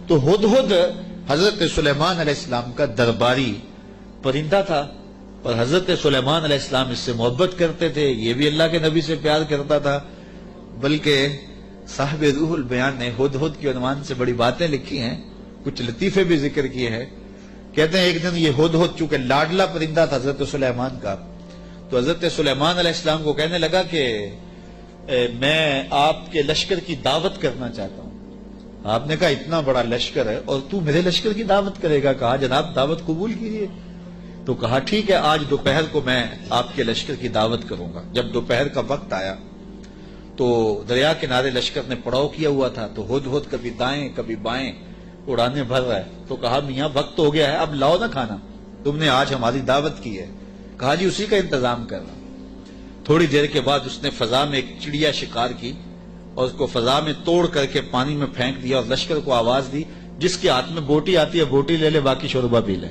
تو ہدہد حضرت سلیمان علیہ السلام کا درباری پرندہ تھا، پر حضرت سلیمان علیہ السلام اس سے محبت کرتے تھے، یہ بھی اللہ کے نبی سے پیار کرتا تھا، بلکہ صاحب روح البیان نے ہدہد کے عنوان سے بڑی باتیں لکھی ہیں، کچھ لطیفے بھی ذکر کیے ہیں۔ کہتے ہیں ایک دن یہ ہدہد چونکہ لاڈلا پرندہ تھا حضرت سلیمان کا، تو حضرت سلیمان علیہ السلام کو کہنے لگا کہ میں آپ کے لشکر کی دعوت کرنا چاہتا ہوں۔ آپ نے کہا اتنا بڑا لشکر ہے اور تو میرے لشکر کی دعوت کرے گا؟ کہا جناب دعوت قبول کیجیے۔ تو کہا ٹھیک ہے، آج دوپہر کو میں آپ کے لشکر کی دعوت کروں گا۔ جب دوپہر کا وقت آیا تو دریا کنارے لشکر نے پڑاؤ کیا ہوا تھا، تو ہدہد کبھی دائیں کبھی بائیں اڑانے بھر رہا ہے۔ تو کہا میاں وقت ہو گیا ہے، اب لاؤ نا کھانا، تم نے آج ہماری دعوت کی ہے۔ کہا جی اسی کا انتظام کر رہا ہوں۔ تھوڑی دیر کے بعد اس نے فضا میں ایک چڑیا شکار کی اور اس کو فضا میں توڑ کر کے پانی میں پھینک دیا اور لشکر کو آواز دی جس کے ہاتھ میں بوٹی آتی ہے بوٹی لے لے، باقی شوربہ پی لے۔